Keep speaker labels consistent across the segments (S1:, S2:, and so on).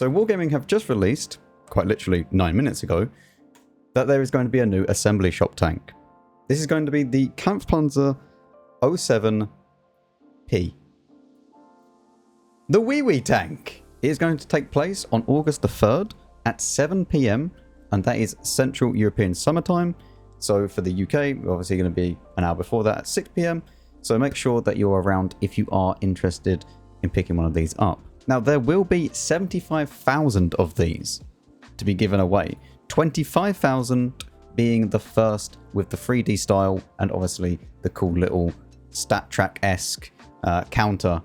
S1: So Wargaming have just released, quite literally 9 minutes ago, that there is going to be a new assembly shop tank. This is going to be the Kampfpanzer 07P. The wee tank is going to take place on August the 3rd at 7 PM, and that is Central European Summertime. So for the UK, we're obviously going to be an hour before that at 6 PM. So make sure that you're around if you are interested in picking one of these up. Now, there will be 75,000 of these to be given away. 25,000 being the first with the 3D style and obviously the cool little stat track-esque counter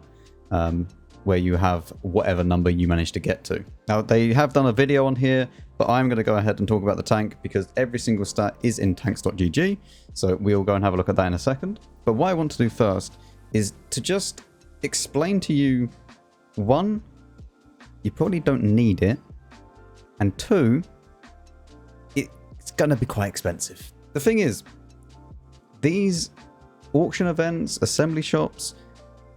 S1: where you have whatever number you manage to get to. Now, they have done a video on here, but I'm going to go ahead and talk about the tank because every single stat is in tanks.gg, so we'll go and have a look at that in a second. But what I want to do first is to just explain to you, one, you probably don't need it, and two, it's going to be quite expensive. The thing is, these auction events, assembly shops,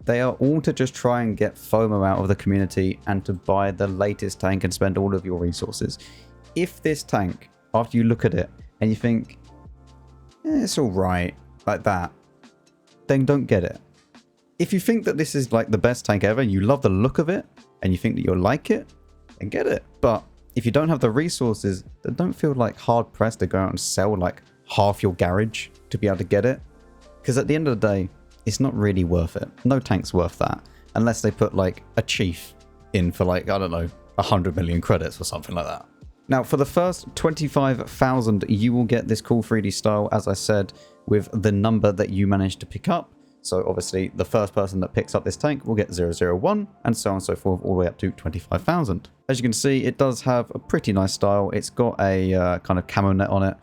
S1: they are all to just try and get FOMO out of the community and to buy the latest tank and spend all of your resources. If this tank, after you look at it and you think, it's all right, like that, then don't get it. If you think that this is like the best tank ever, and you love the look of it, and you think that you'll like it, then get it. But if you don't have the resources, then don't feel like hard pressed to go out and sell like half your garage to be able to get it. Because at the end of the day, it's not really worth it. No tank's worth that. Unless they put like a chief in for like, I don't know, 100 million credits or something like that. Now, for the first 25,000, you will get this cool 3D style, as I said, with the number that you managed to pick up. So obviously the first person that picks up this tank will get 001 and so on and so forth all the way up to 25,000. As you can see, it does have a pretty nice style. It's got a kind of camo net on it.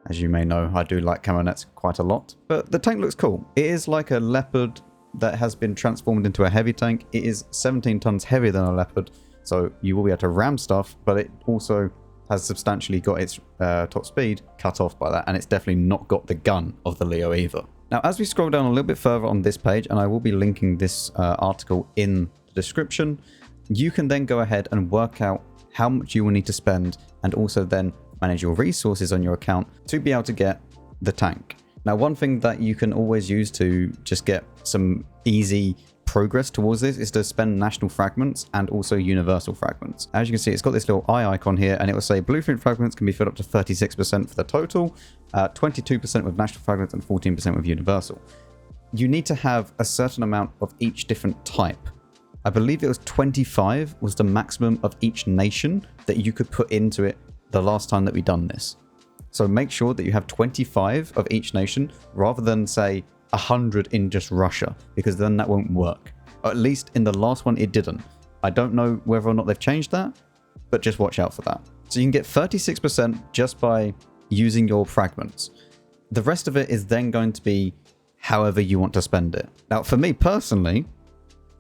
S1: As you may know, I do like camo nets quite a lot. But the tank looks cool. It is like a Leopard that has been transformed into a heavy tank. It is 17 tons heavier than a Leopard, so you will be able to ram stuff, but it also has substantially got its top speed cut off by that, and it's definitely not got the gun of the Leo either. Now, as we scroll down a little bit further on this page, and I will be linking this article in the description, you can then go ahead and work out how much you will need to spend and also then manage your resources on your account to be able to get the tank. Now, one thing that you can always use to just get some easy progress towards this is to spend national fragments and also universal fragments. As you can see, it's got this little eye icon here, and it will say blueprint fragments can be filled up to 36% for the total, 22% with national fragments and 14% with universal. You need to have a certain amount of each different type. I believe it was 25 was the maximum of each nation that you could put into it the last time that we done this. So make sure that you have 25 of each nation rather than say 100 in just Russia, because then that won't work. Or at least in the last one it didn't. I don't know whether or not they've changed that, but just watch out for that. So you can get 36% just by using your fragments. The rest of it is then going to be however you want to spend it. Now, for me personally,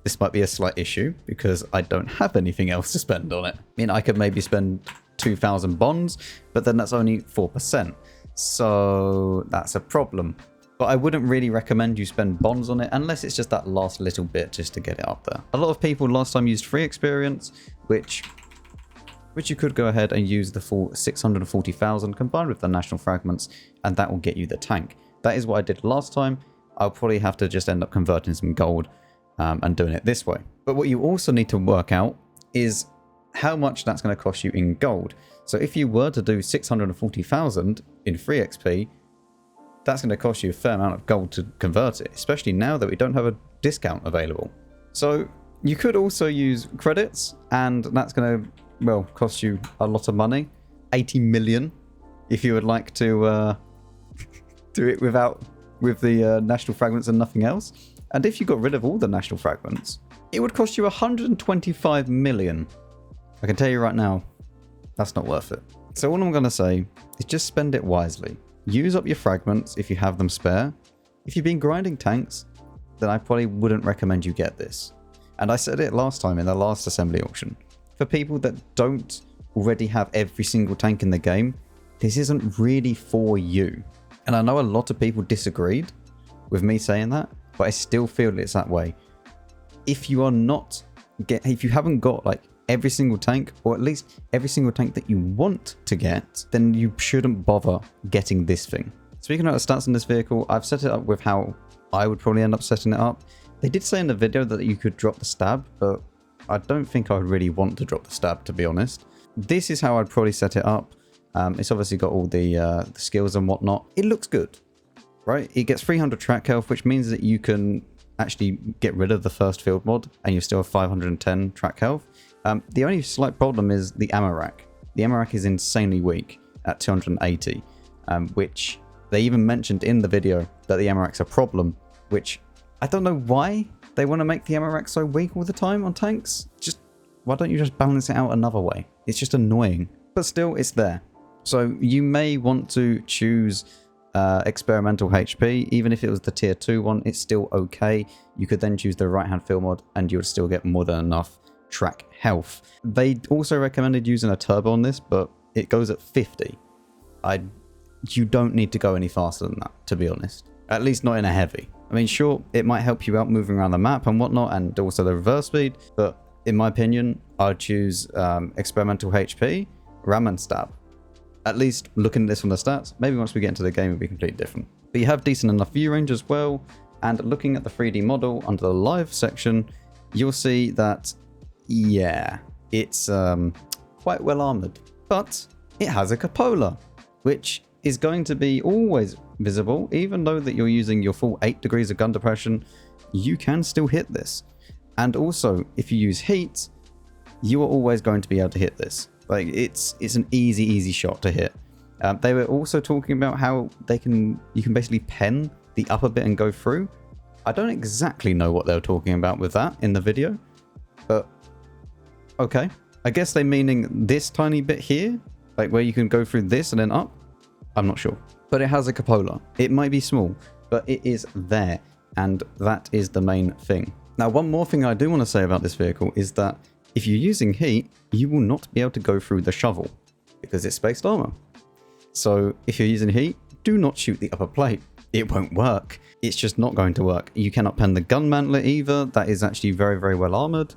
S1: this might be a slight issue because I don't have anything else to spend on it. I mean, I could maybe spend 2,000 bonds, but then that's only 4%. So that's a problem. But I wouldn't really recommend you spend bonds on it unless it's just that last little bit just to get it up there. A lot of people last time used free experience, which you could go ahead and use the full 640,000 combined with the national fragments, and that will get you the tank. That is what I did last time. I'll probably have to just end up converting some gold and doing it this way. But what you also need to work out is how much that's going to cost you in gold. So if you were to do 640,000 in free XP, that's going to cost you a fair amount of gold to convert it, especially now that we don't have a discount available. So you could also use credits, and that's going to, well, cost you a lot of money, 80 million, if you would like to do it with the national fragments and nothing else. And if you got rid of all the national fragments, it would cost you 125 million. I can tell you right now, that's not worth it. So all I'm going to say is just spend it wisely. Use up your fragments if you have them spare. If you've been grinding tanks, then I probably wouldn't recommend you get this. And I said it last time in the last assembly auction. For people that don't already have every single tank in the game, this isn't really for you. And I know a lot of people disagreed with me saying that, but I still feel it's that way. If you are not if you haven't got like every single tank, or at least every single tank that you want to get, then you shouldn't bother getting this thing. Speaking about the stats on this vehicle, I've set it up with how I would probably end up setting it up. They did say in the video that you could drop the stab, but I don't think I would really want to drop the stab, to be honest. This is how I'd probably set it up. It's obviously got all the skills and whatnot. It looks good, right? It gets 300 track health, which means that you can actually get rid of the first field mod and you still have 510 track health. The only slight problem is the ammo rack. The ammo rack is insanely weak at 280, which they even mentioned in the video that the ammo rack's a problem, which I don't know why they want to make the ammo rack so weak all the time on tanks. Just why don't you just balance it out another way? It's just annoying, but still it's there. So you may want to choose experimental HP. Even if it was the tier 2 one, it's still okay. You could then choose the right hand field mod and you would still get more than enough track health. They also recommended using a turbo on this, but it goes at 50. You don't need to go any faster than that, to be honest. At least not in a heavy. I mean, sure, it might help you out moving around the map and whatnot, and also the reverse speed, but in my opinion, I'd choose experimental HP, ram and stab. At least looking at this from the stats, maybe once we get into the game it'll be completely different. But you have decent enough view range as well, and looking at the 3D model under the live section, you'll see that, yeah, it's quite well armored. But it has a cupola, which is going to be always visible. Even though that you're using your full 8 degrees of gun depression, you can still hit this. And also, if you use heat, you are always going to be able to hit this. Like, it's an easy shot to hit. They were also talking about how you can basically pen the upper bit and go through. I don't exactly know what they were talking about with that in the video, but okay. I guess they're meaning this tiny bit here, like where you can go through this and then up. I'm not sure, but it has a cupola. It might be small, but it is there, and that is the main thing. Now, one more thing I do want to say about this vehicle is that if you're using heat, you will not be able to go through the shovel because it's spaced armor. So if you're using heat, do not shoot the upper plate. It won't work. It's just not going to work. You cannot pen the gun mantlet either. That is actually very well armored.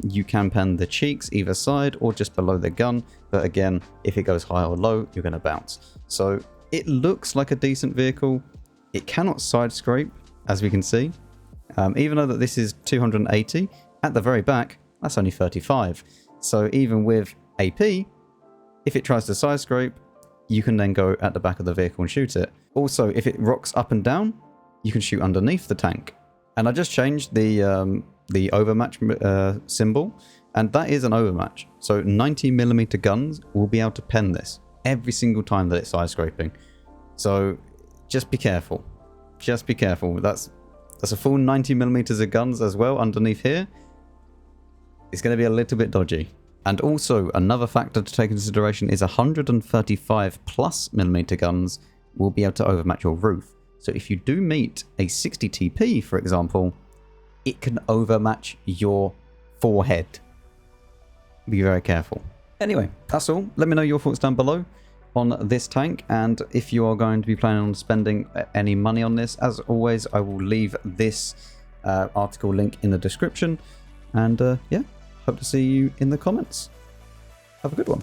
S1: You can pen the cheeks either side or just below the gun. But again, if it goes high or low, you're going to bounce. So it looks like a decent vehicle. It cannot side scrape, as we can see. Even though that this is 280, at the very back, that's only 35. So even with AP, if it tries to side scrape, you can then go at the back of the vehicle and shoot it. Also, if it rocks up and down, you can shoot underneath the tank. And I just changed the overmatch symbol, and that is an overmatch. So 90mm guns will be able to pen this every single time that it's side scraping. So just be careful. Just be careful. That's a full 90mm of guns as well underneath here. It's going to be a little bit dodgy. And also, another factor to take into consideration is 135+ guns will be able to overmatch your roof. So if you do meet a 60 TP, for example, it can overmatch your forehead. Be very careful. Anyway, that's all. Let me know your thoughts down below on this tank, and if you are going to be planning on spending any money on this, as always, I will leave this article link in the description. And yeah, hope to see you in the comments. Have a good one.